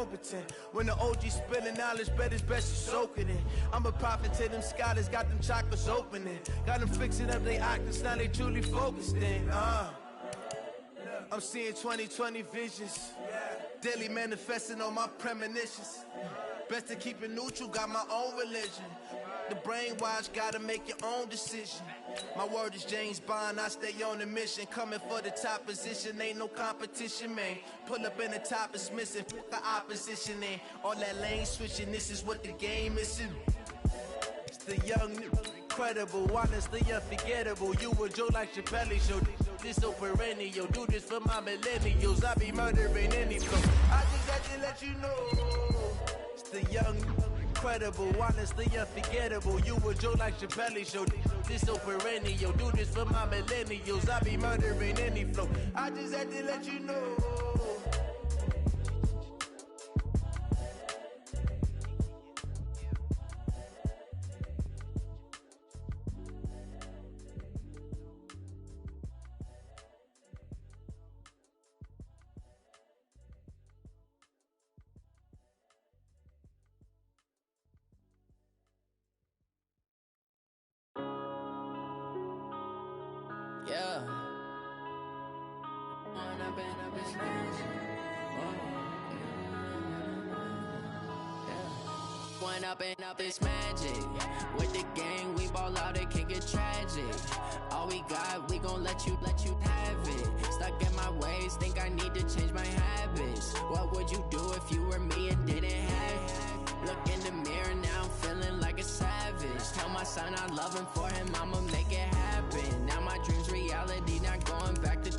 don't pretend. When the OG spilling knowledge, bet it's best you soak it in. I'm a prophet to them scholars, got them chakras opening. Got them fixing up they octaves, now they truly focused in. I'm seeing 2020 visions. Daily manifesting on my premonitions. Best to keep it neutral, got my own religion. The brainwash, gotta make your own decision. My word is James Bond, I stay on a mission. Coming for the top position, ain't no competition, man. Pull up in the top is missing, fuck the opposition, and all that lane switching, this is what the game is. It's the young, incredible, honestly unforgettable. You a Joe like Chappelle show. This so perennial, do this for my millennials. I be murdering any flow. I just had to let you know. It's the young, incredible, honestly unforgettable. You a Joe like Chappelle show. This so perennial, do this for my millennials. I be murdering any flow. I just had to let you know. Yeah. One up and up is magic. With the gang, we ball out, it can get tragic. All we got, we gon' let you have it. Stuck in my ways, think I need to change my habits. What would you do if you were me and didn't have it? Look in the mirror, now I'm feeling like a savage. Tell my son I love him, for him I'ma make it happen. Now my dream's reality, not going back to.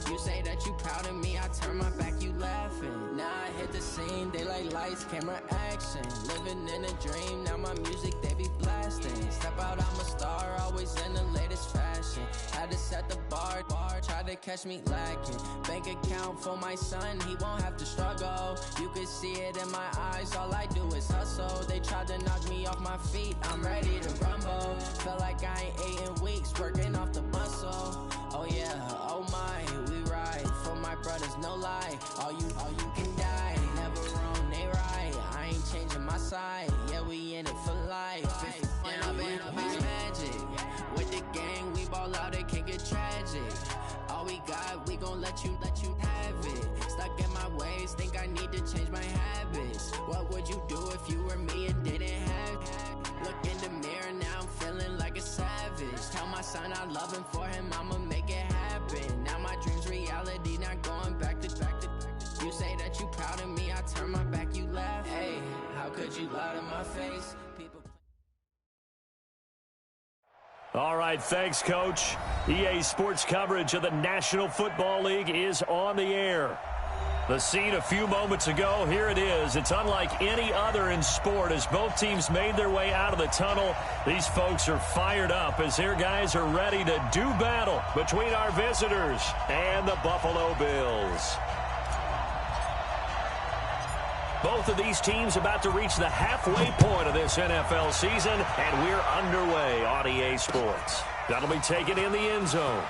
You say that you proud of me, I turn my back, you laughing. Now I hit the scene, they like lights, camera, action. Living in a dream, now my music, they be blasting. Step out, I'm a star, always in the latest fashion. Had to set the bar, try to catch me lacking. Bank account for my son, he won't have to struggle. You can see it in my eyes, all I do is hustle. They tried to knock me off my feet, I'm ready to rumble. Felt like I ain't ate in weeks, working off the muscle. Oh yeah, oh my, we ride for my brothers, no lie. All you can die, never wrong, they right. I ain't changing my side, yeah, we in it for life. And I've been magic. With the gang, we ball out, it can get tragic. All we got, we gon' let you have it. Stuck in my ways, think I need to change my habits. What would you do if you were me and didn't have it? Look in the mirror, now I'm feeling like a savage. Tell my son I love him, for him I'ma make it happen. Now my dream's reality, not going back to. You say that you proud of me, I turn my back, you laugh. Hey, how could you lie to my face? People. All right, thanks, Coach. EA Sports coverage of the National Football League is on the air. The scene a few moments ago, here it is. It's unlike any other in sport as both teams made their way out of the tunnel. These folks are fired up as their guys are ready to do battle between our visitors and the Buffalo Bills. Both of these teams about to reach the halfway point of this NFL season, and we're underway on EA Sports. That'll be taken in the end zone.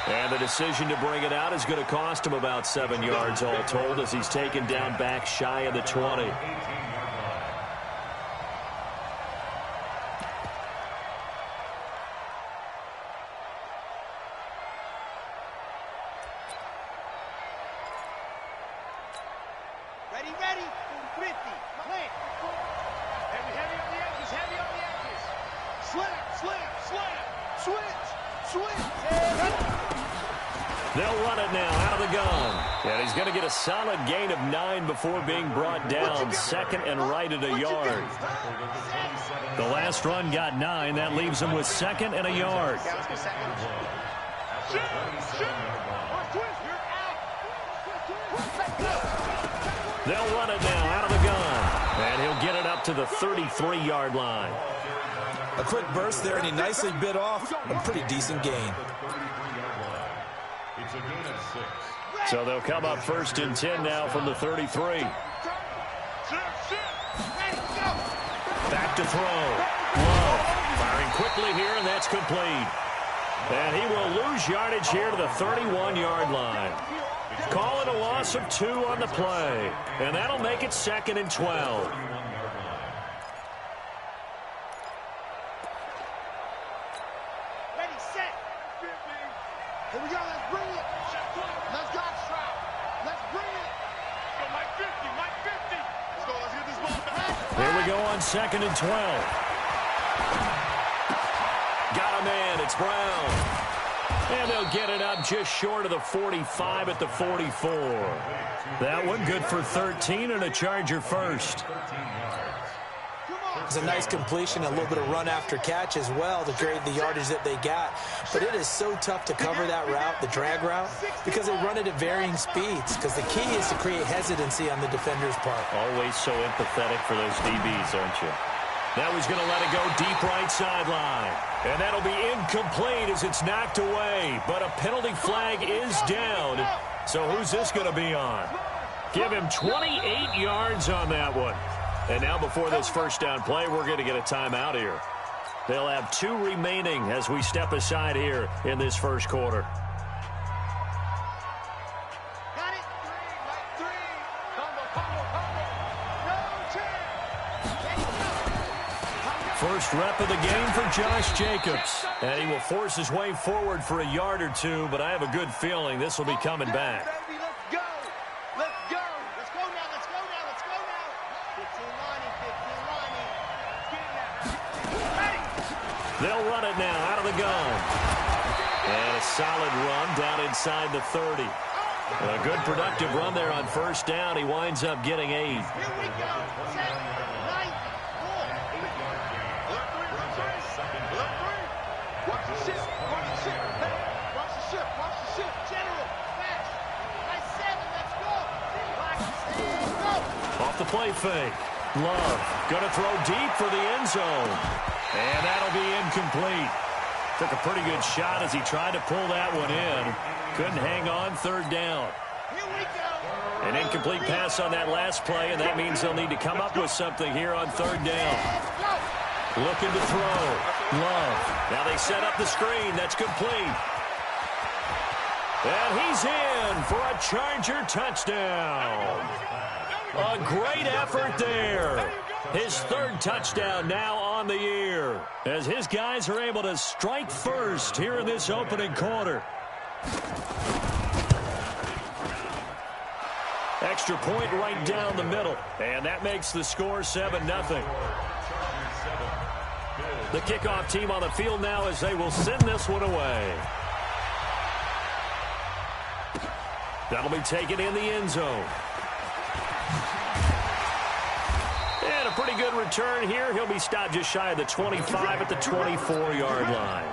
And the decision to bring it out is going to cost him about 7 yards all told as he's taken down back shy of the 20. Ready, 50, plant. Heavy on the edges, Slam, switch. They'll run it now out of the gun. And he's going to get a solid gain of 9 before being brought down. Second and right at a yard. The last run got 9. That leaves him with second and a yard. They'll run it now out of the gun. And he'll get it up to the 33-yard line. A quick burst there, and he nicely bit off a pretty decent gain. So they'll come up 1st and 10 now from the 33. Back to throw. Love firing quickly here, and that's complete. And he will lose yardage here to the 31-yard line. Calling a loss of 2 on the play. And that'll make it 2nd and 12. Ready, set. Here we go, let's bring it. Let's go, Stroud. Let's bring it. Go, Mike 50, Mike 50. Let's go, let's get this ball back. Here we go on 2nd and 12. Got a man, it's Brown. And they'll get it up just short of the 45 at the 44. That one good for 13 and a Charger first. It's a nice completion, a little bit of run after catch as well to grade the yardage that they got. But it is so tough to cover that route, the drag route, because they run it at varying speeds. Because the key is to create hesitancy on the defender's part. Always so empathetic for those DBs, aren't you? Now he's going to let it go deep right sideline. And that'll be incomplete as it's knocked away. But a penalty flag is down. So who's this going to be on? Give him 28 yards on that one. And now before this first down play, we're going to get a timeout here. They'll have 2 remaining as we step aside here in this first quarter. Got it. 3, Combo. No chance. First rep of the game for Josh Jacobs. And he will force his way forward for a yard or 2, but I have a good feeling this will be coming back. Baby, let's go. Let's go. Let's go now. Let's go now. Let's go now. 15 lining. Ready. They'll run it now out of the gun. And a solid run down inside the 30. A good productive run there on first down. He winds up getting 8. Here we go. 7, 9, 4. Alert 3. Watch the ship. Watch the ship. Hey, watch the ship. Watch the ship. General. Fast. Nice 7. Let's go. Go. Off the play fake. Love going to throw deep for the end zone. And that'll be incomplete. Took a pretty good shot as he tried to pull that one in. Couldn't hang on, 3rd down. Here we go. An incomplete pass on that last play, and that means they'll need to come up with something here on 3rd down. Looking to throw. Love. Now they set up the screen. That's complete. And he's in for a Charger touchdown. A great effort there. His 3rd touchdown now on the year as his guys are able to strike first here in this opening quarter. Extra point right down the middle, and that makes the score 7-0. The kickoff team on the field now as they will send this one away. That'll be taken in the end zone. And a pretty good return here. He'll be stopped just shy of the 25 at the 24-yard line.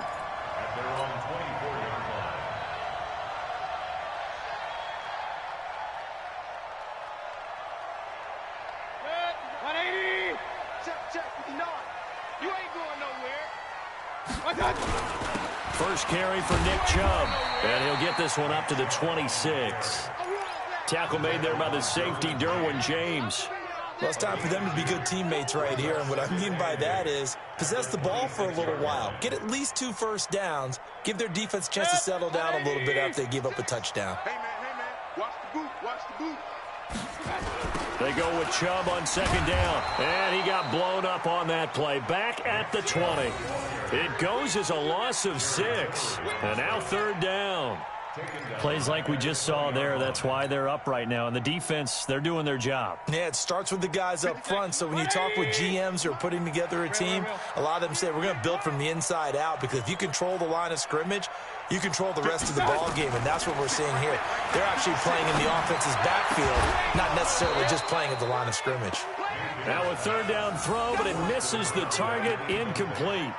You ain't going nowhere. First carry for Nick Chubb. And he'll get this one up to the 26. Tackle made there by the safety, Derwin James. Well, it's time for them to be good teammates right here. And what I mean by that is possess the ball for a little while. Get at least 2 first downs. Give their defense a chance to settle down a little bit after they give up a touchdown. Hey, man. Watch the boot. Watch the boot. They go with Chubb on 2nd down. And he got blown up on that play. Back at the 20. It goes as a loss of 6. And now 3rd down. Plays like we just saw there. That's why they're up right now. And the defense, they're doing their job. Yeah, it starts with the guys up front. So when you talk with GMs who are putting together a team, a lot of them say we're going to build from the inside out, because if you control the line of scrimmage, you control the rest of the ball game, and that's what we're seeing here. They're actually playing in the offense's backfield, not necessarily just playing at the line of scrimmage. Now a 3rd down throw, but it misses the target, incomplete.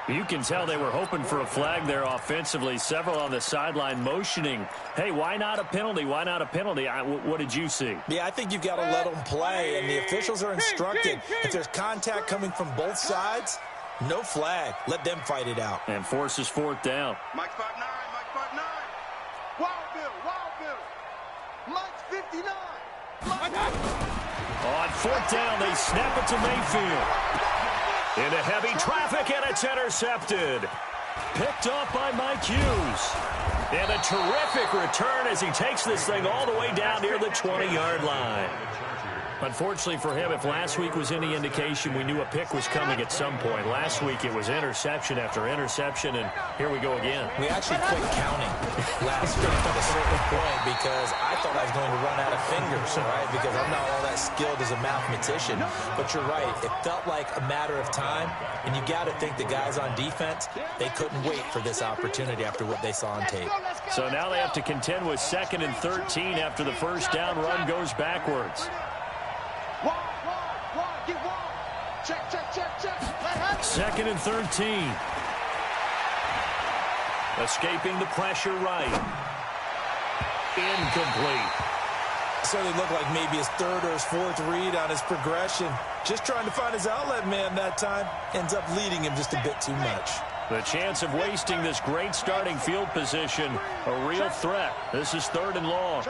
You can tell they were hoping for a flag there offensively. Several on the sideline motioning, hey, why not a penalty? Why not a penalty? What did you see? Yeah, I think you've got to let them play, and the officials are instructed. If there's contact coming from both sides, no flag. Let them fight it out. And forces 4th down. Mike 5'9", Mike 5'9". Wild Bill. Mike's 59. On 4th down, they snap it to Mayfield. Into heavy traffic, and it's intercepted. Picked off by Mike Hughes. And a terrific return as he takes this thing all the way down near the 20-yard line. Unfortunately for him, if last week was any indication, we knew a pick was coming at some point. Last week it was interception after interception, and here we go again. We actually quit counting last week at a certain point because I thought I was going to run out of fingers, right? Because I'm not all that skilled as a mathematician. But you're right. It felt like a matter of time, and you got to think the guys on defense, they couldn't wait for this opportunity after what they saw on tape. So now they have to contend with 2nd and 13 after the first down run goes backwards. Check. 2nd and 13. Escaping the pressure right. Incomplete. So they look like maybe his 3rd or his 4th read on his progression. Just trying to find his outlet man that time. Ends up leading him just a bit too much. The chance of wasting this great starting field position, a real threat. This is 3rd and long.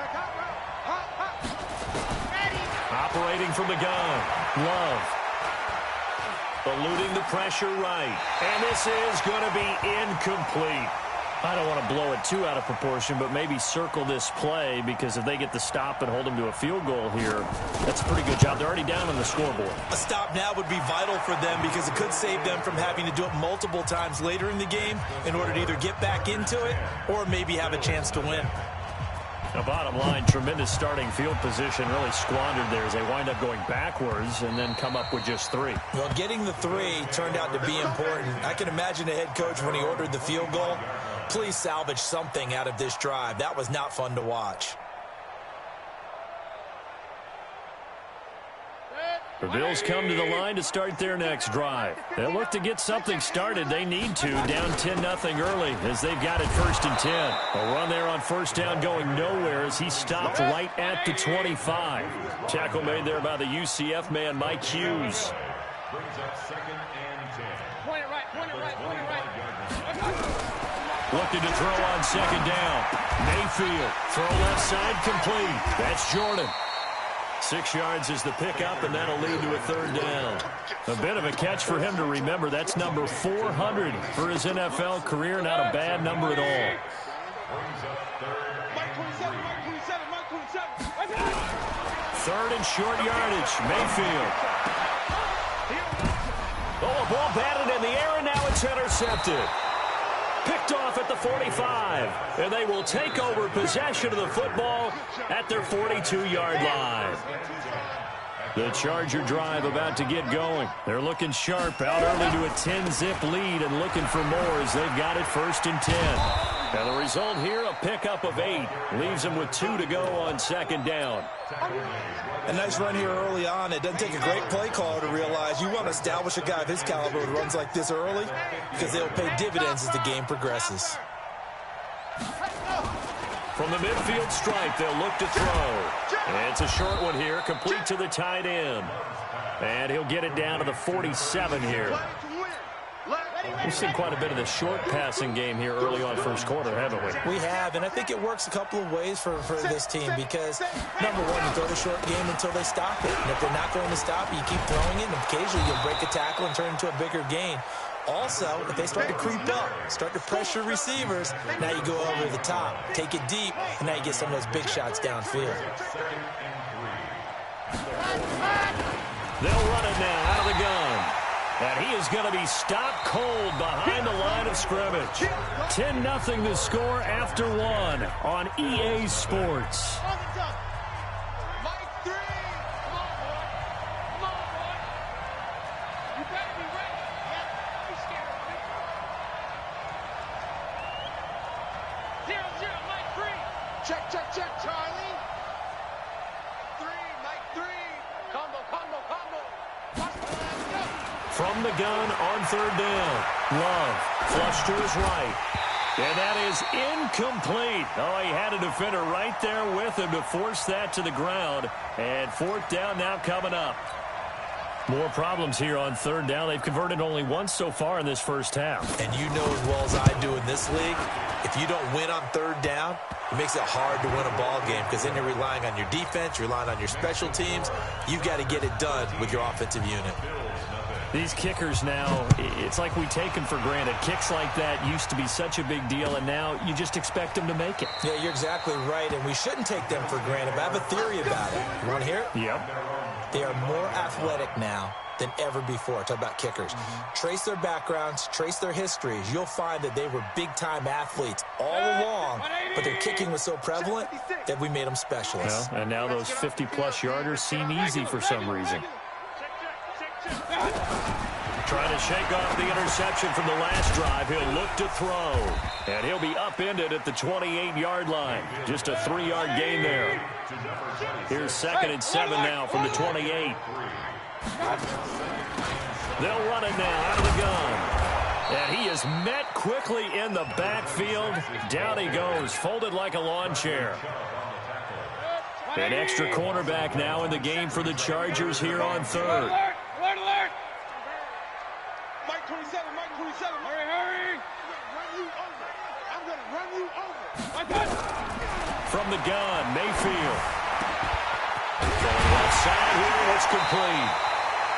Operating from the gun. Love. Eluding the pressure right. And this is going to be incomplete. I don't want to blow it too out of proportion, but maybe circle this play because if they get the stop and hold them to a field goal here, that's a pretty good job. They're already down on the scoreboard. A stop now would be vital for them because it could save them from having to do it multiple times later in the game in order to either get back into it or maybe have a chance to win. Now, bottom line, tremendous starting field position, really squandered there as they wind up going backwards and then come up with just 3. Well, getting the 3 turned out to be important. I can imagine the head coach when he ordered the field goal. Please salvage something out of this drive. That was not fun to watch. The Bills come to the line to start their next drive. They'll look to get something started. They need to, down 10-0 early as they've got it 1st and 10. A run there on 1st down going nowhere as he stopped right at the 25. Tackle made there by the UCF man, Mike Hughes. Looking to throw on 2nd down. Mayfield, throw left side complete. That's Jordan. 6 yards is the pickup, and that'll lead to a 3rd down. A bit of a catch for him to remember. That's number 400 for his NFL career. Not a bad number at all. 3rd and short yardage. Mayfield. Oh, a ball batted in the air, and now it's intercepted. Picked off at the 45, and they will take over possession of the football at their 42-yard line. The Charger drive about to get going. They're looking sharp, out early to a 10-zip lead and looking for more as they've got it 1st and 10. And the result here, a pickup of 8. Leaves them with 2 to go on 2nd down. A nice run here early on. It doesn't take a great play caller to realize you want to establish a guy of his caliber who runs like this early because they'll pay dividends as the game progresses. From the midfield stripe, they'll look to throw. And it's a short one here, complete to the tight end. And he'll get it down to the 47 here. We've seen quite a bit of the short passing game here early on 1st quarter, haven't we? We have, and I think it works a couple of ways for this team because, number one, you throw the short game until they stop it. And if they're not going to stop it, you keep throwing it, and occasionally you'll break a tackle and turn it into a bigger gain. Also, if they start to creep up, start to pressure receivers, now you go over the top, take it deep, and now you get some of those big shots downfield. They'll run it now out of the gun. And he is going to be stopped cold behind the line of scrimmage. 10-0 the score after 1 on EA Sports. Check, Charlie. 3, Mike 3. Combo. From the gun on 3rd down. Love, flush to his right. And that is incomplete. Oh, he had a defender right there with him to force that to the ground. And 4th down now coming up. More problems here on 3rd down. They've converted only once so far in this first half. And you know as well as I do in this league, if you don't win on 3rd down, it makes it hard to win a ball game because then you're relying on your defense, you're relying on your special teams. You've got to get it done with your offensive unit. These kickers now, it's like we take them for granted. Kicks like that used to be such a big deal, and now you just expect them to make it. Yeah, you're exactly right, and we shouldn't take them for granted. But I have a theory about it. You want to hear it? Yep. They are more athletic now than ever before. Talk about kickers. Trace their backgrounds, trace their histories. You'll find that they were big-time athletes all along, but their kicking was so prevalent that we made them specialists. Well, and now those 50-plus yarders seem easy for some reason. Trying to shake off the interception from the last drive. He'll look to throw. And he'll be upended at the 28-yard line. Just a 3-yard gain there. Here's 2nd and 7 now from the 28. They'll run it now out of the gun. And he is met quickly in the backfield. Down he goes, folded like a lawn chair. An extra cornerback now in the game for the Chargers here on 3rd. Alert! Mike 27, Mike 27. Hurry! I'm going to run you over. From the gun, Mayfield. Going left side here, it's complete.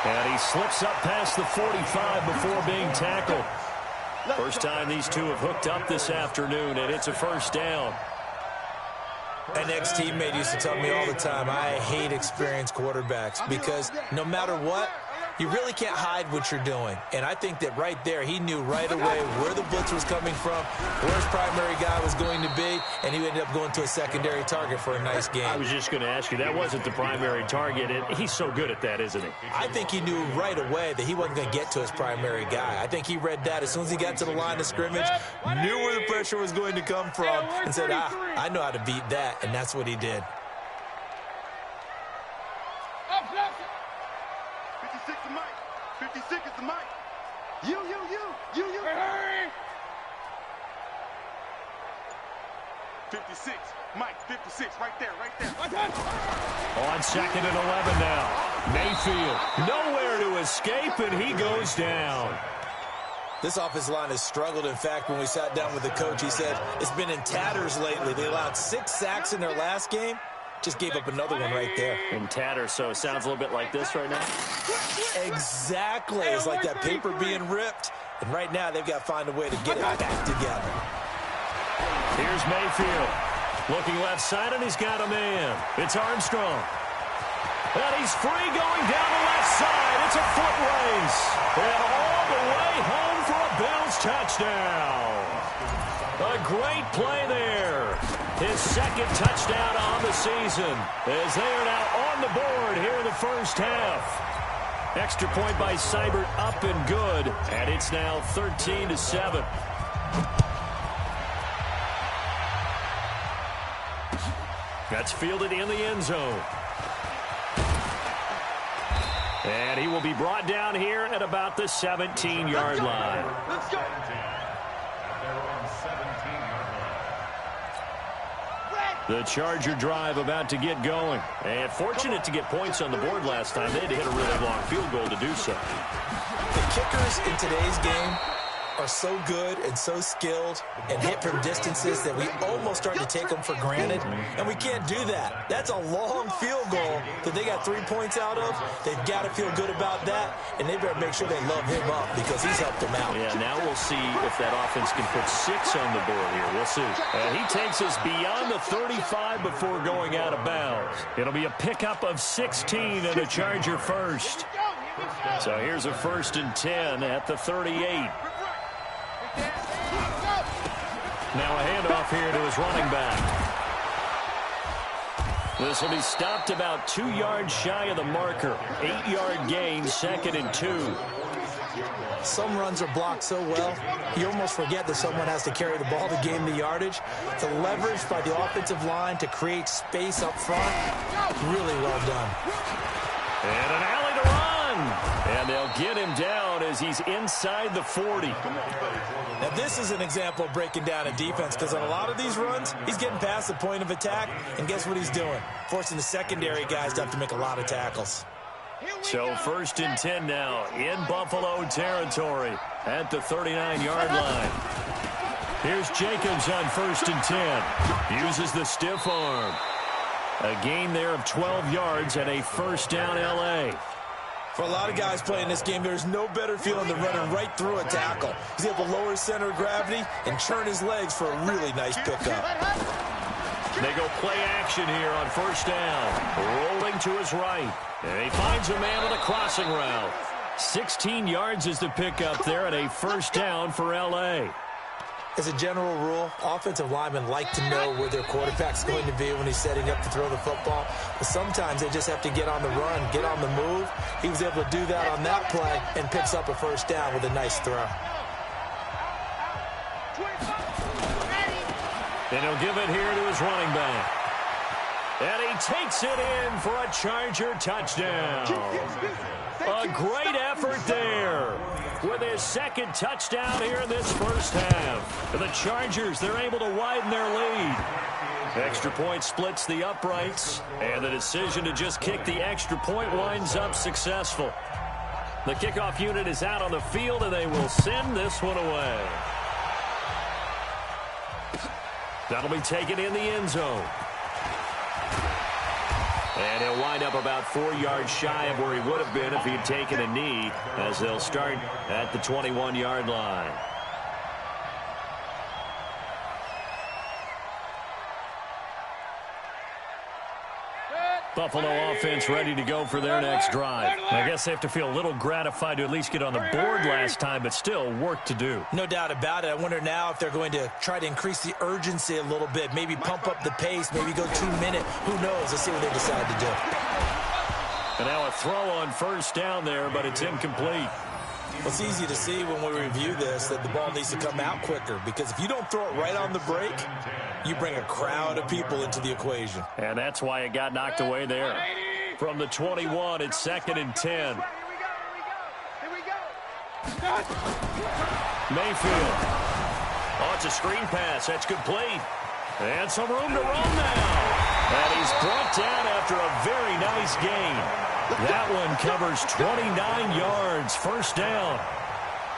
And he slips up past the 45 before being tackled. First time these two have hooked up this afternoon, and it's a first down. An ex-teammate used to tell me all the time, I hate experienced quarterbacks because no matter what, you really can't hide what you're doing. And I think that right there, he knew right away where the blitz was coming from, where his primary guy was going to be, and he ended up going to a secondary target for a nice game. I was just going to ask you, that wasn't the primary target, and he's so good at that, isn't he? I think he knew right away that he wasn't going to get to his primary guy. I think he read that as soon as he got to the line of scrimmage, knew where the pressure was going to come from, and said, I know how to beat that, and that's what he did. 56 is Mike. 56 is the Mike. You. Hurry! 56. Mike, 56. Right there. On 2nd and 11 now. Mayfield nowhere to escape, and he goes down. This offensive line has struggled. In fact, when we sat down with the coach, he said it's been in tatters lately. They allowed 6 sacks in their last game. Just gave up another one right there. In tatters, so it sounds a little bit like this right now. Exactly. It's like that paper being ripped. And right now, they've got to find a way to get it back together. Here's Mayfield. Looking left side, and he's got a man. It's Armstrong. And he's free going down the left side. It's a foot race. And all the way home for a bounce touchdown. A great play there. His 2nd touchdown on the season as they are now on the board here in the first half. Extra point by Seibert up and good, and it's now 13-7. That's fielded in the end zone. And he will be brought down here at about the 17-yard line. Let's go. The Charger drive about to get going. And fortunate to get points on the board last time. They had to hit a really long field goal to do so. The kickers in today's game are so good and so skilled and hit from distances that we almost start to take them for granted, and we can't do that. That's a long field goal that they got 3 points out of. They've got to feel good about that, and they better make sure they love him up because he's helped them out. Yeah, now we'll see if that offense can put 6 on the board here. We'll see. And he takes us beyond the 35 before going out of bounds. It'll be a pickup of 16 and a Charger first. So here's a 1st and 10 at the 38. Now a handoff here to his running back. This will be stopped about 2 yards shy of the marker. 8-yard gain, 2nd and 2. Some runs are blocked so well, you almost forget that someone has to carry the ball to gain the yardage. The leverage by the offensive line to create space up front, really well done. And an alley to run. And they'll get him down as he's inside the 40. Now, this is an example of breaking down a defense because on a lot of these runs, he's getting past the point of attack, and guess what he's doing? Forcing the secondary guys to have to make a lot of tackles. So 1st and 10 now in Buffalo territory at the 39-yard line. Here's Jacobs on 1st and 10. Uses the stiff arm. A gain there of 12 yards and a first down L.A. For a lot of guys playing this game, there's no better feeling than running right through a tackle. He's able to lower his center of gravity and churn his legs for a really nice pickup. They go play action here on first down. Rolling to his right. And he finds a man with a crossing route. 16 yards is the pickup there and a first down for L.A. As a general rule, offensive linemen like to know where their quarterback's going to be when he's setting up to throw the football. But sometimes they just have to get on the run, get on the move. He was able to do that on that play and picks up a first down with a nice throw. And he'll give it here to his running back. And he takes it in for a Charger touchdown. A great effort there with his second touchdown here in this first half. The Chargers, they're able to widen their lead. Extra point splits the uprights, and the decision to just kick the extra point winds up successful. The kickoff unit is out on the field, and they will send this one away. That'll be taken in the end zone. And he'll wind up about 4 yards shy of where he would have been if he had taken a knee, as they'll start at the 21-yard line. Buffalo offense ready to go for their next drive. I guess they have to feel a little gratified to at least get on the board last time, but still work to do. No doubt about it. I wonder now if they're going to try to increase the urgency a little bit, maybe pump up the pace, maybe go 2 minute. Who knows? Let's see what they decide to do. And now a throw on first down there, but it's incomplete. Well, it's easy to see when we review this that the ball needs to come out quicker, because if you don't throw it right on the break, you bring a crowd of people into the equation. And that's why it got knocked away there. From the 21, it's 2nd and 10. Here we go. Mayfield. Oh, it's a screen pass. That's complete. And some room to run now. And he's brought down after a very nice gain. That one covers 29 yards. First down.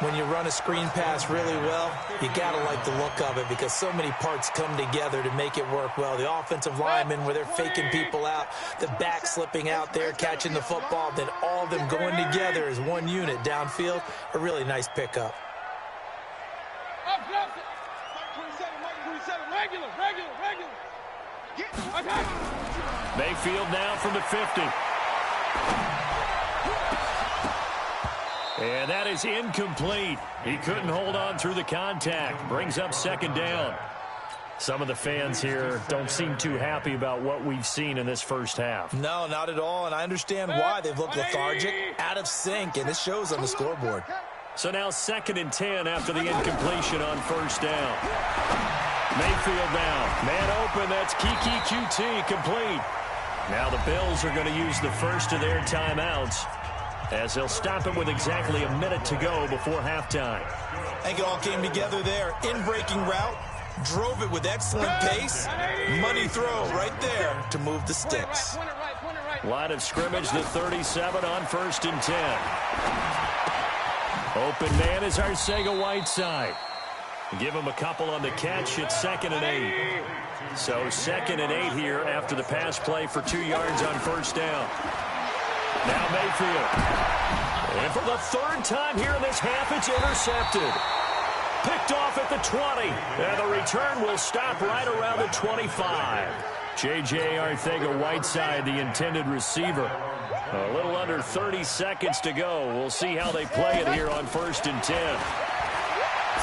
When you run a screen pass really well, you got to like the look of it, because so many parts come together to make it work well. The offensive linemen, where they're faking people out, the back slipping out there, catching the football, then all of them going together as one unit downfield. A really nice pickup. Mayfield now from the 50. And that is incomplete. He couldn't hold on through the contact. Brings up 2nd down. Some of the fans here don't seem too happy about what we've seen in this first half. No, not at all, and I understand why. They've looked lethargic, out of sync, and this shows on the scoreboard. So now 2nd and 10 after the incompletion on first down. Mayfield now. Man open, that's Kiki QT, complete. Now the Bills are going to use the first of their timeouts, as they'll stop it with exactly a minute to go before halftime. I think it all came together there. In-breaking route, drove it with excellent pace. Money throw right there to move the sticks. Line of scrimmage, the 37 on 1st and 10. Open man is Arcega-Whiteside. Give him a couple on the catch. It's 2nd and 8. So 2nd and 8 here after the pass play for 2 yards on first down. Now Mayfield. And for the 3rd time here in this half, it's intercepted. Picked off at the 20. And the return will stop right around the 25. J.J. Arcega-Whiteside, the intended receiver. A little under 30 seconds to go. We'll see how they play it here on 1st and 10.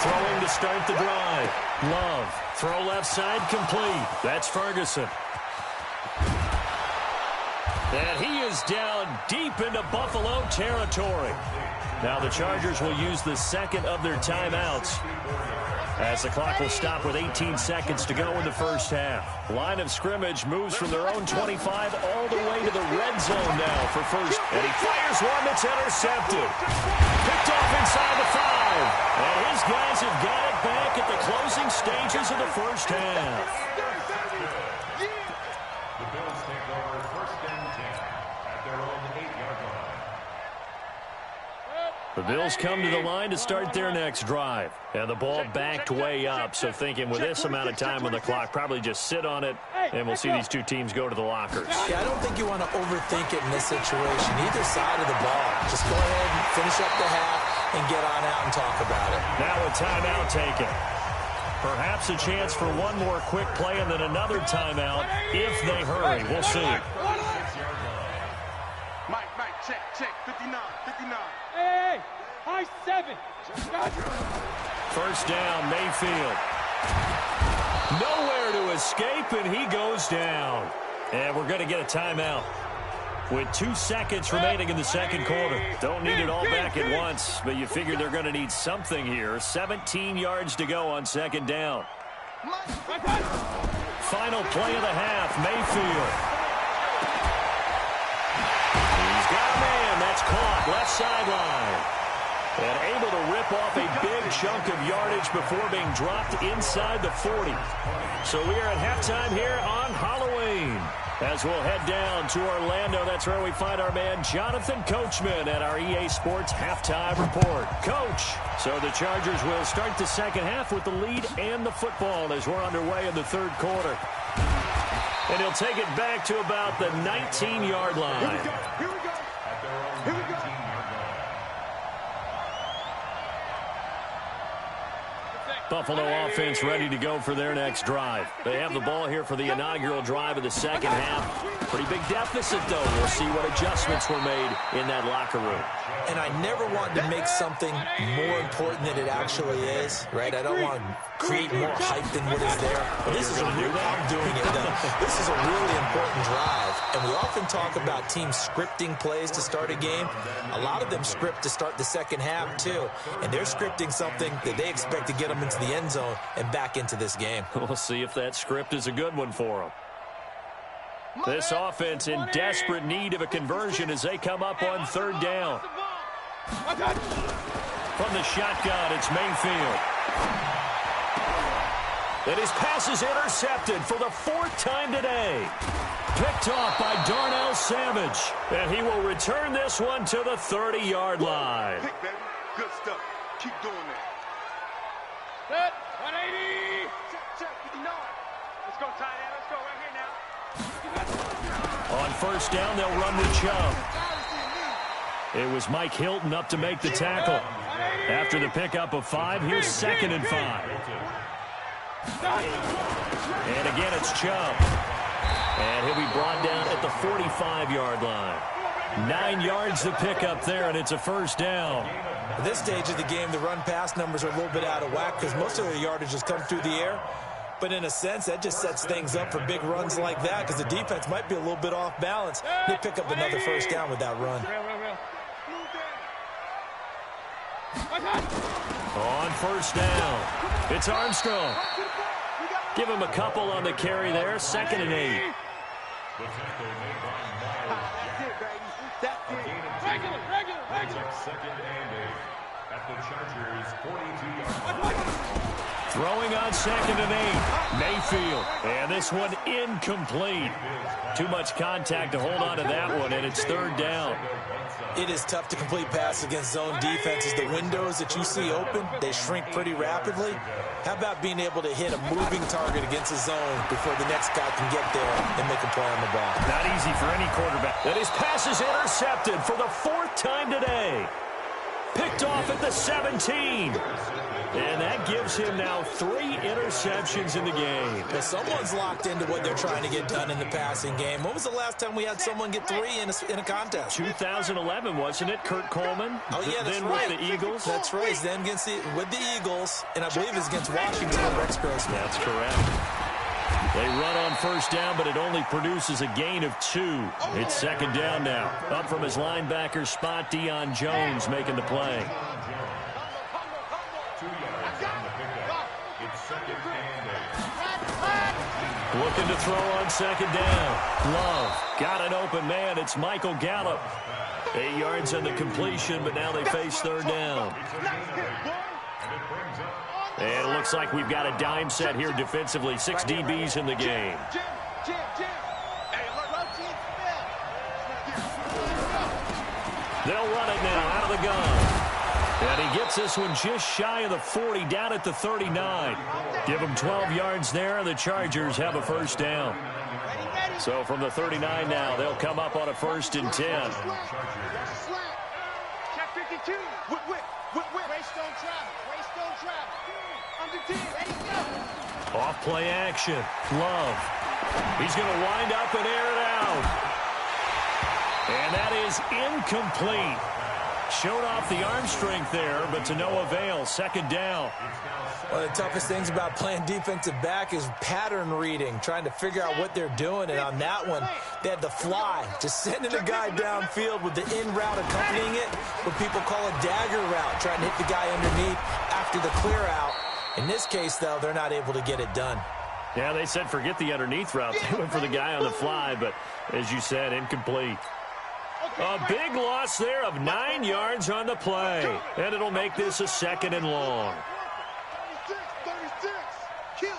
Throwing to start the drive. Love. Throw left side complete. That's Ferguson. And he is down deep into Buffalo territory. Now the Chargers will use the 2nd of their timeouts, as the clock will stop with 18 seconds to go in the first half. Line of scrimmage moves from their own 25 all the way to the red zone now for first. And he fires one that's intercepted. Picked off inside the 5. And his guys have got it back at the closing stages of the first half. The Bills take over 1st and 10 at their own 8-yard line. The Bills come to the line to start their next drive. And the ball backed way up, so thinking with this amount of time on the clock, probably just sit on it And we'll see these two teams go to the lockers. Yeah, I don't think you want to overthink it in this situation. Either side of the ball. Just go ahead and finish up the half and get on out and talk about it. Now a timeout taken. Perhaps a chance for one more quick play and then another timeout if they hurry. We'll see. Mike, check. 59. Hey, high 7. First down, Mayfield. Nowhere to escape, and he goes down. And we're going to get a timeout with 2 seconds remaining in the second quarter. Don't need it all back at once, but you figure they're going to need something here. 17 yards to go on second down. Final play of the half, Mayfield. He's got a man. That's caught. Left sideline. And able to rip off a big chunk of yardage before being dropped inside the 40. So we are at halftime here on Halloween. As we'll head down to Orlando, that's where we find our man Jonathan Coachman at our EA Sports Halftime Report. Coach, so the Chargers will start the second half with the lead and the football as we're underway in the third quarter. And he'll take it back to about the 19-yard line. Here we go. Buffalo offense ready to go for their next drive. They have the ball here for the inaugural drive of the second half. Pretty big deficit, though. We'll see what adjustments were made in that locker room. And I never want to make something more important than it actually is, right? I don't want to create more hype than what is there. But this is a real, I'm doing it, though. This is a really important drive. And we often talk about teams scripting plays to start a game. A lot of them script to start the second half, too. And they're scripting something that they expect to get them into the end zone and back into this game. We'll see if that script is a good one for them. This offense in desperate need of a conversion as they come up on third down. From the shotgun, it's Mayfield. And his pass is intercepted for the 4th time today. Picked off by Darnell Savage. And he will return this one to the 30-yard line. Pick, baby. Good stuff. Keep doing that. Set, 180. Check, 59. Let's go, tight end. Let's go right here now. On first down, they'll run with Chubb. It was Mike Hilton up to make the tackle. After the pickup of 5, here's 2nd and 5. And again, it's Chubb. And he'll be brought down at the 45-yard line. 9 yards to pick up there, and it's a first down. At this stage of the game, the run-pass numbers are a little bit out of whack because most of their yardage has come through the air. But in a sense, that just sets things up for big runs like that because the defense might be a little bit off balance. They pick up another first down with that run. On first down, it's Armstrong. Give him a couple on the carry there. 2nd and 8. Regular. Second and 8 at the Chargers' 42-yard line. Throwing on 2nd and 8. Mayfield. And this one incomplete. Too much contact to hold on to that one, and it's 3rd down. It is tough to complete passes against zone defenses. The windows that you see open, they shrink pretty rapidly. How about being able to hit a moving target against a zone before the next guy can get there and make a play on the ball? Not easy for any quarterback. And his pass is intercepted for the 4th time today. Picked off at the 17. And that gives him now 3 interceptions in the game. But someone's locked into what they're trying to get done in the passing game. When was the last time we had someone get 3 in a contest? 2011, wasn't it? Kurt Coleman? Oh, yeah, that's then right. With the Eagles? That's right. Then with the Eagles, and I believe it's against Washington. Rex Grossman. That's correct. They run on first down, but it only produces a gain of 2. It's 2nd down now. Up from his linebacker spot, Deion Jones making the play. 2 yards on the pickup. It's 2nd and 8. Looking to throw on 2nd down. Love got an open man. It's Michael Gallup. 8 yards on the completion, but now they face 3rd down. And it looks like we've got a dime set here defensively. 6 DBs in the game. They'll run it now out of the gun. And he gets this one just shy of the 40, down at the 39. Give him 12 yards there, and the Chargers have a first down. So from the 39 now, they'll come up on a 1st and 10. Check 52. Waste don't travel. Waste don't travel. Under 10. Ready, go. Off play action. Love. He's going to wind up and air it out. And that is incomplete. Showed off the arm strength there, but to no avail. 2nd down. One of the toughest things about playing defensive back is pattern reading, trying to figure out what they're doing. And on that one, they had the fly, just sending a guy downfield with the in route accompanying it, what people call a dagger route, trying to hit the guy underneath after the clear out. In this case, though, they're not able to get it done. Yeah, they said forget the underneath route. They went for the guy on the fly, but as you said, incomplete. A big loss there of 9 yards on the play. And it'll make this a 2nd and long. 36. Kill.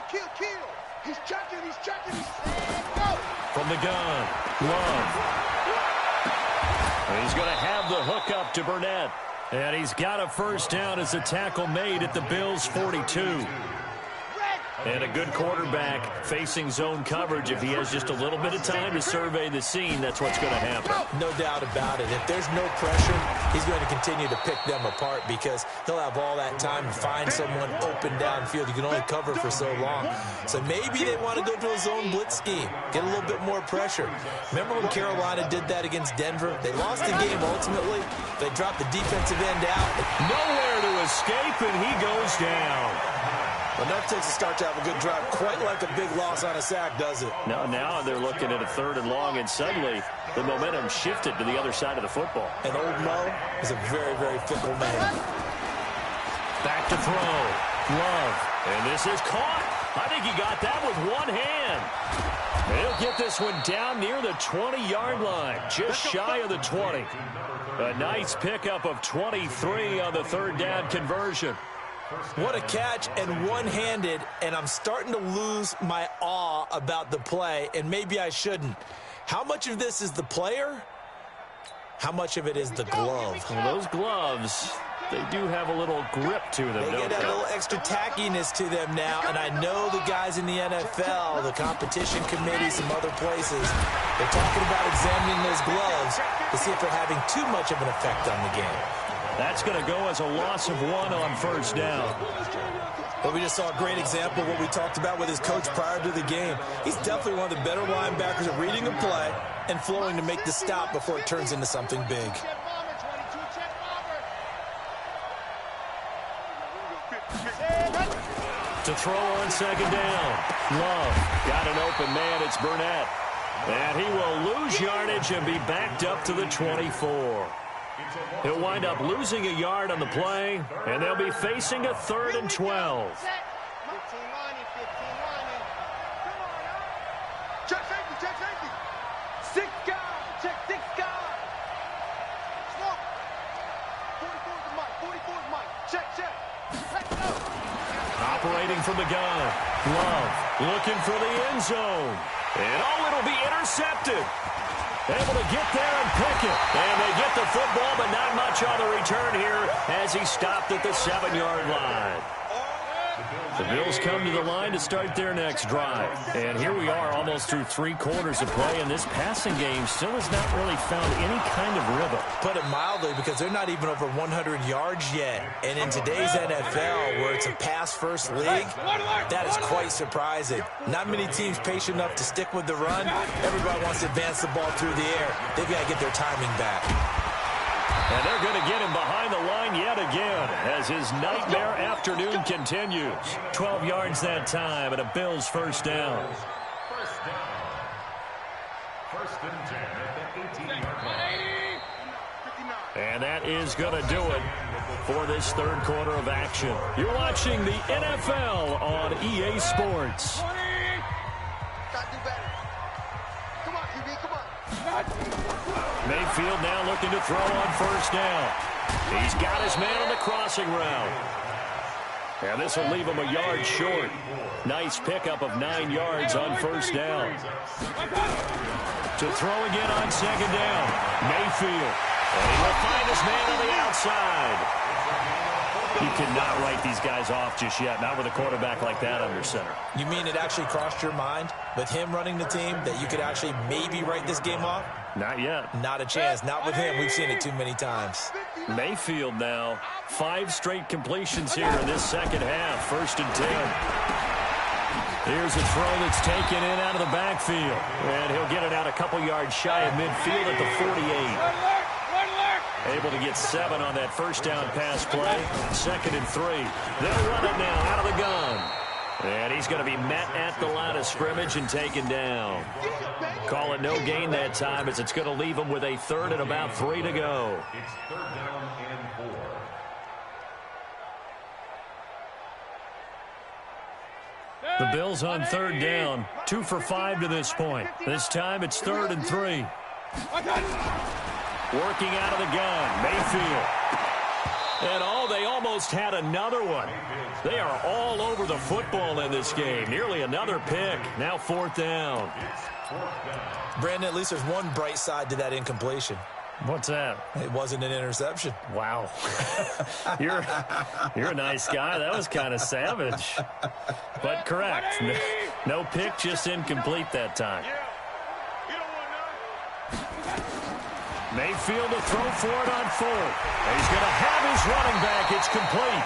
He's checking. Go. From the gun, Love. And he's going to have the hook up to Burnett. And he's got a 1st down as the tackle made at the Bills' 42. And a good quarterback facing zone coverage. If he has just a little bit of time to survey the scene, that's what's going to happen. No doubt about it. If there's no pressure, he's going to continue to pick them apart because he'll have all that time to find someone open downfield. You can only cover for so long. So maybe they want to go to a zone blitz scheme, get a little bit more pressure. Remember when Carolina did that against Denver? They lost the game ultimately. They dropped the defensive end out. Nowhere to escape, and he goes down. Enough takes a start to have a good drive. Quite like a big loss on a sack, does it? Now they're looking at a 3rd and long, and suddenly the momentum shifted to the other side of the football. And old Mo is a very, very fickle man. Back to throw. Love. And this is caught. I think he got that with one hand. He'll get this one down near the 20-yard line, just shy of the 20. A nice pickup of 23 on the 3rd down conversion. What a catch, and one-handed, and I'm starting to lose my awe about the play, and maybe I shouldn't. How much of this is the player? How much of it is the glove? Well, those gloves, they do have a little grip to them, They don't get they? a little extra tackiness to them now, and I know the guys in the NFL, the competition committee, some other places, they're talking about examining those gloves to see if they're having too much of an effect on the game. That's going to go as a loss of 1 on 1st down. But we just saw a great example of what we talked about with his coach prior to the game. He's definitely one of the better linebackers at reading a play and flowing to make the stop before it turns into something big. To throw on 2nd down. Love got an open man. It's Burnett. And he will lose yardage and be backed up to the 24. He'll wind up losing a yard on the play, and they'll be facing a 3rd and 12. Check safety. 6 guys. Check 6 guys. Smoke. 44's Mike. Check. Let's go. Operating from the gun. Love looking for the end zone. And it'll be intercepted. Able to get there and pick it. And they get the football, but not much on the return here as he stopped at the 7-yard line. The Bills come to the line to start their next drive. And here we are almost through 3 quarters of play, and this passing game still has not really found any kind of rhythm. Put it mildly, because they're not even over 100 yards yet. And in today's NFL, where it's a pass-first league, that is quite surprising. Not many teams patient enough to stick with the run. Everybody wants to advance the ball through the air. They've got to get their timing back. And they're going to get him behind the line yet again as his nightmare afternoon continues. 12 yards that time and a Bills 1st down. 1st and 10 at the 18-yard line. And that is going to do it for this 3rd quarter of action. You're watching the NFL on EA Sports. Gotta do better. Come on, QB, come on. Mayfield now looking to throw on 1st down. He's got his man on the crossing route. And this will leave him a yard short. Nice pickup of 9 yards on 1st down. To throw again on 2nd down. Mayfield. And he will find his man on the outside. You cannot write these guys off just yet, not with a quarterback like that under center. You mean it actually crossed your mind with him running the team that you could actually maybe write this game off? Not yet. Not a chance. Not with him. We've seen it too many times. Mayfield now. 5 straight completions here in this second half. 1st and 10. Here's a throw that's taken in out of the backfield. And he'll get it out a couple yards shy of midfield at the 48. Able to get 7 on that first down pass play. 2nd and 3. They'll run it now out of the gun. And he's going to be met at the line of scrimmage and taken down. Call it no gain that time as it's going to leave him with a 3rd and about 3 to go. It's 3rd down and 4. The Bills on 3rd down. 2 for 5 to this point. This time it's 3rd and 3. Working out of the gun, Mayfield. And they almost had another one. They are all over the football in this game. Nearly another pick. Now 4th down. Brandon, at least there's one bright side to that incompletion. What's that? It wasn't an interception. Wow. You're a nice guy. That was kind of savage. But correct. No pick, just incomplete that time. Mayfield to throw for it on 4th. And he's going to have his running back. It's complete.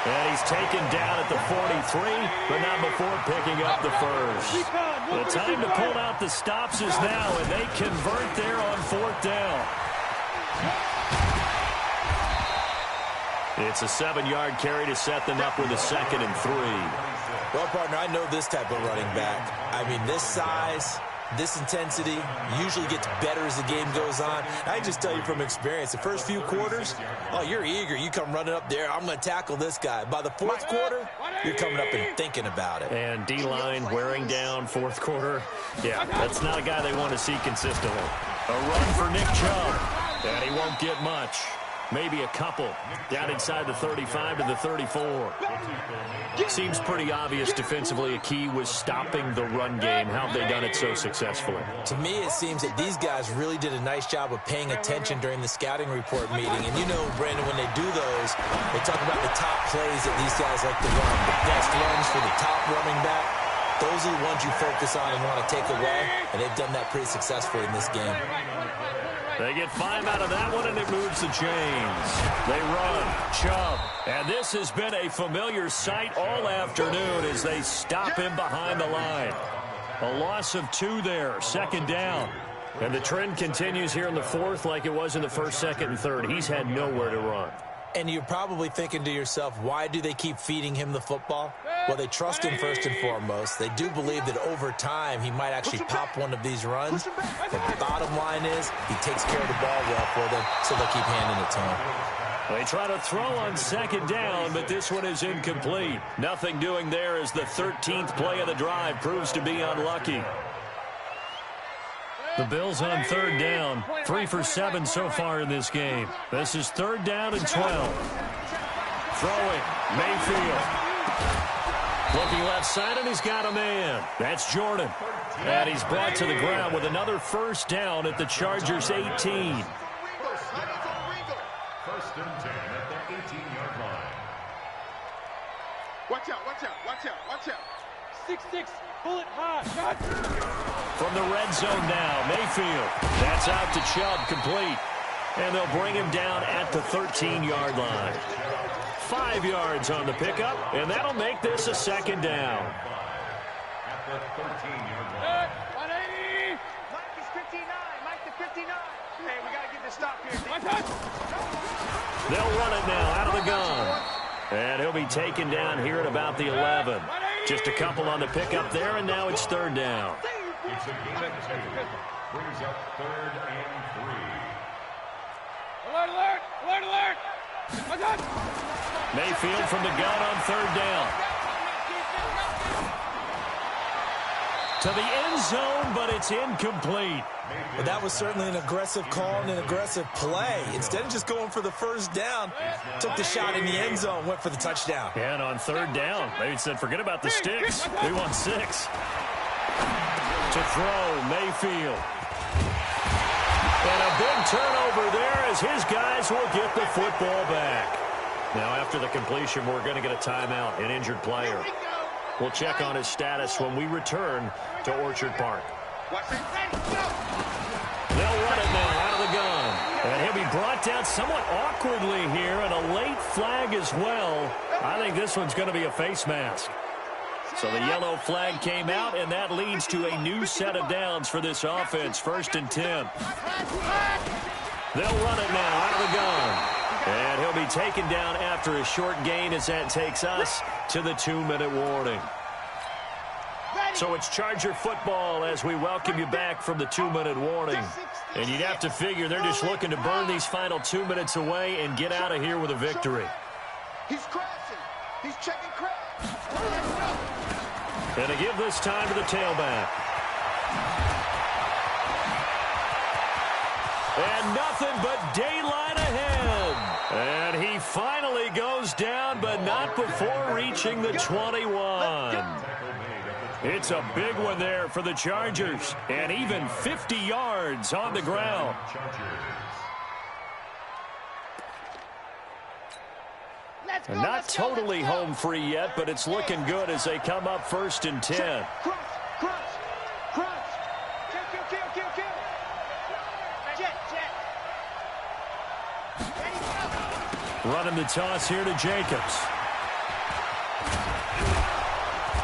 And he's taken down at the 43, but not before picking up the first. The time to pull out the stops is now, and they convert there on 4th down. It's a 7-yard carry to set them up with a 2nd and 3. Well, partner, I know this type of running back. I mean, this size, this intensity usually gets better as the game goes on. I can just tell you from experience, the first few quarters, you're eager. You come running up there, I'm going to tackle this guy. By the 4th quarter, you're coming up and thinking about it. And D-line wearing down 4th quarter. Yeah, that's not a guy they want to see consistently. A run for Nick Chubb, and he won't get much. Maybe a couple. Down inside the 35 to the 34. Seems pretty obvious defensively a key was stopping the run game. How have they done it so successfully? To me, it seems that these guys really did a nice job of paying attention during the scouting report meeting. And you know, Brandon, when they do those, they talk about the top plays that these guys like to run. The best runs for the top running back. Those are the ones you focus on and want to take away. And they've done that pretty successfully in this game. They get 5 out of that one, and it moves the chains. They run. Chubb. And this has been a familiar sight all afternoon as they stop him behind the line. A loss of 2 there. 2nd down. And the trend continues here in the 4th like it was in the 1st, 2nd, and 3rd. He's had nowhere to run. And you're probably thinking to yourself, why do they keep feeding him the football? Well, they trust him first and foremost. They do believe that over time he might actually pop one of these runs. But the bottom line is he takes care of the ball well for them, so they'll keep handing it to him. They try to throw on 2nd down, but this one is incomplete. Nothing doing there as the 13th play of the drive proves to be unlucky. The Bills on 3rd down. 3 for 7 so far in this game. This is 3rd down and 12. Throwing. Mayfield. Looking left side, and he's got a man. That's Jordan. And he's brought to the ground with another 1st down at the Chargers' 18. 1st and 10 at the 18-yard line. Watch out, watch out, watch out, watch out. 6-6, bullet high. Shot. From the red zone now, Mayfield. That's out to Chubb, complete. And they'll bring him down at the 13-yard line. 5 yards on the pickup, and that'll make this a 2nd down. At the 13-yard line. 180. Mike is 59, Mike to 59. Hey, we got to get this stop here. They'll run it now out of the gun. And he'll be taken down here at about the 11. Just a couple on the pickup there, and now it's 3rd down. It's a gain of 2. Brings up 3rd and 3. Alert, alert, alert, alert. Mayfield from the gun on 3rd down. To the end zone, but it's incomplete. But that was certainly an aggressive call and an aggressive play. Instead of just going for the 1st down, took the shot in the end zone, went for the touchdown. And on 3rd down, they said, forget about the sticks. We want 6. To throw, Mayfield. And a big turnover there as his guys will get the football back. Now, after the completion, we're going to get a timeout, an injured player. We'll check on his status when we return to Orchard Park. They'll run it now out of the gun. And he'll be brought down somewhat awkwardly here, and a late flag as well. I think this one's going to be a face mask. So the yellow flag came out, and that leads to a new set of downs for this offense. 1st and 10. They'll run it now out of the gun. And he'll be taken down after a short gain as that takes us to the 2-minute warning. So it's Charger football as we welcome you back from the 2-minute warning. And you'd have to figure they're just looking to burn these final 2 minutes away and get out of here with a victory. He's crashing. He's checking crash. And to give this time to the tailback. And nothing but daylight ahead. And he finally goes down, but not before reaching the 21. It's a big one there for the Chargers, and even 50 yards on the ground. And not totally home free yet, but it's looking good as they come up 1st and 10. Running the toss here to Jacobs.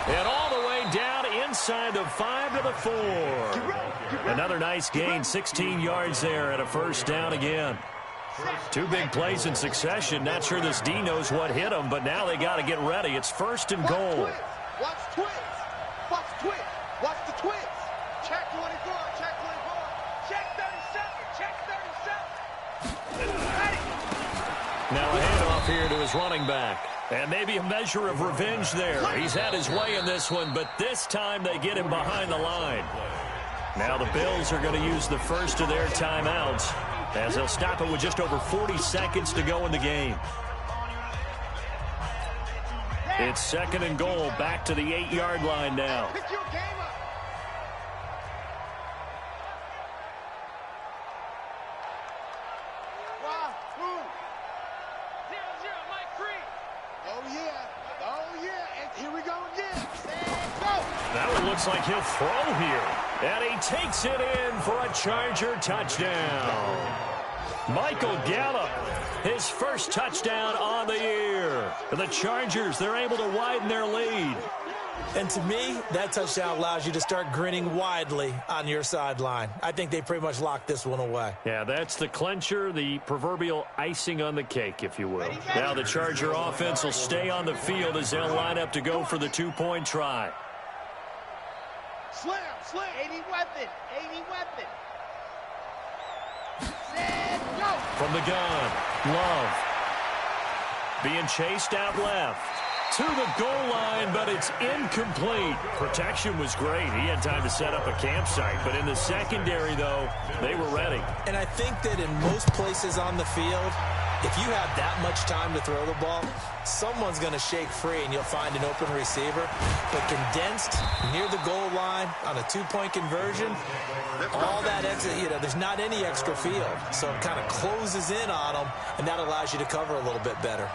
And all the way down inside the 5 to the 4. Another nice gain, 16 yards there, and a 1st down again. 2 big plays in succession. Not sure this D knows what hit him, but now they got to get ready. It's 1st and goal. Watch twitch. Watch twitch. Watch the twitch. Check 24. Check 24. Check 37. Check 37. Ready. Now a handoff here to his running back. And maybe a measure of revenge there. He's had his way in this one, but this time they get him behind the line. Now the Bills are going to use the first of their timeouts as they'll stop it with just over 40 seconds to go in the game. It's 2nd and goal, back to the 8-yard line now. Looks like he'll throw here. And he takes it in for a Charger touchdown. Michael Gallup, his first touchdown on the year. And the Chargers, they're able to widen their lead. And to me, that touchdown allows you to start grinning widely on your sideline. I think they pretty much locked this one away. Yeah, that's the clincher, the proverbial icing on the cake, if you will. Now the Charger offense will stay on the field as they'll line up to go for the 2-point try. Slam, 80 weapon, 80 weapon. Set, go. From the gun, Love. Being chased out left. To the goal line, but it's incomplete. Protection was great. He had time to set up a campsite. But in the secondary, though, they were ready. And I think that in most places on the field, if you have that much time to throw the ball, someone's going to shake free and you'll find an open receiver. But condensed near the goal line on a 2-point conversion, all that extra, there's not any extra field. So it kind of closes in on them, and that allows you to cover a little bit better.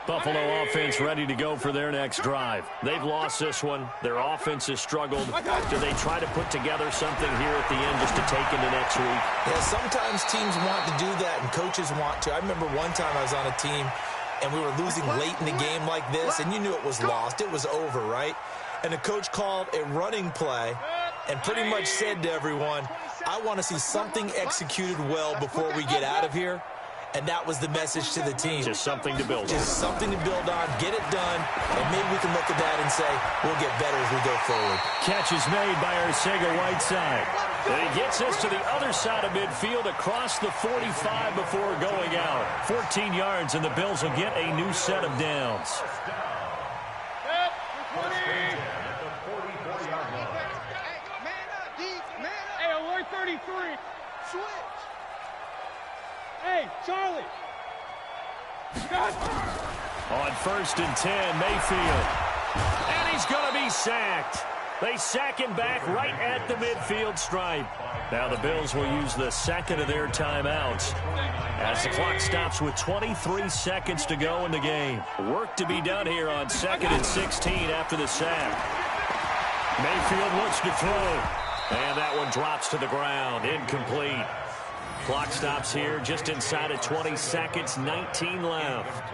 Buffalo offense ready to go for their next drive. They've lost this one. Their offense has struggled. Do they try to put together something here at the end just to take into next week? Yeah, sometimes teams want to do that and coaches want to. I remember one time I was on a team and we were losing late in the game like this, and you knew it was lost. It was over, right? And the coach called a running play and pretty much said to everyone, I want to see something executed well before we get out of here. And that was the message to the team. Just something to build on. Just something to build on, get it done, and maybe we can look at that and say, we'll get better as we go forward. Catch is made by Arcega-Whiteside. And he gets us to the other side of midfield across the 45 before going out. 14 yards, and the Bills will get a new set of downs. Hey, alert 33. Switch. Hey, Charlie. Got On 1st and 10, Mayfield. And he's going to be sacked. They sack him back right at the midfield stripe. Now the Bills will use the second of their timeouts as the clock stops with 23 seconds to go in the game. Work to be done here on 2nd and 16 after the sack. Mayfield looks to throw. And that one drops to the ground. Incomplete. Clock stops here just inside of 20 seconds, 19 left.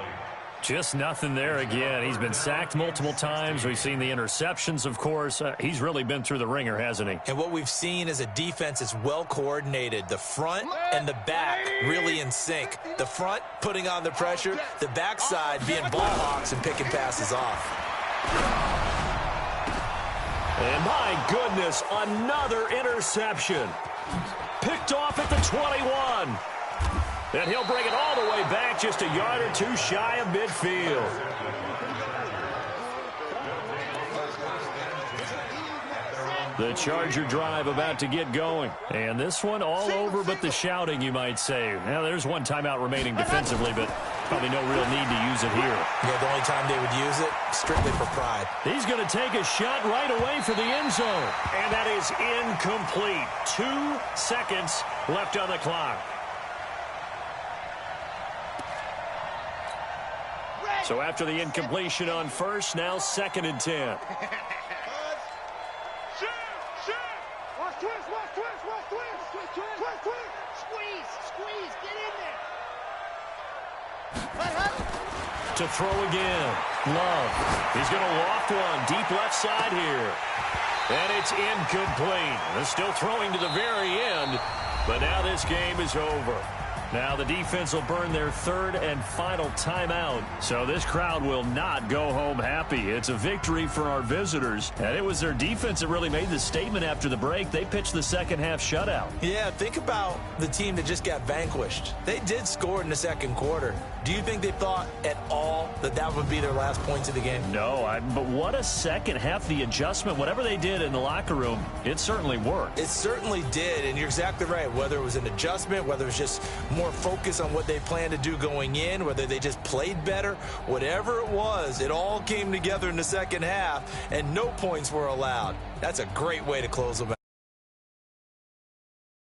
Just nothing there again. He's been sacked multiple times. We've seen the interceptions, of course. He's really been through the ringer, hasn't he? And what we've seen is a defense that's well coordinated. The front and the back really in sync. The front putting on the pressure, the backside being ball hawks and picking passes off. And my goodness, another interception. Picked off at the 21. And he'll bring it all the way back just a yard or two shy of midfield. The Charger drive about to get going. And this one all over but the shouting, you might say. Now, there's one timeout remaining defensively, but probably no real need to use it here. Yeah, the only time they would use it, strictly for pride. He's going to take a shot right away for the end zone. And that is incomplete. 2 seconds left on the clock. So after the incompletion on first, now 2nd and 10. Shoot! Watch twist! Squeeze! Get in there! To throw again. Love. He's going to loft one deep left side here. And it's incomplete. They're still throwing to the very end, but now this game is over. Now the defense will burn their 3rd and final timeout. So this crowd will not go home happy. It's a victory for our visitors. And it was their defense that really made the statement after the break. They pitched the second half shutout. Yeah, think about the team that just got vanquished. They did score in the second quarter. Do you think they thought at all that that would be their last points of the game? No, but what a second half. The adjustment, whatever they did in the locker room, it certainly worked. It certainly did, and you're exactly right. Whether it was an adjustment, whether it was just more focus on what they planned to do going in, whether they just played better, whatever it was, it all came together in the second half, and no points were allowed. That's a great way to close them out.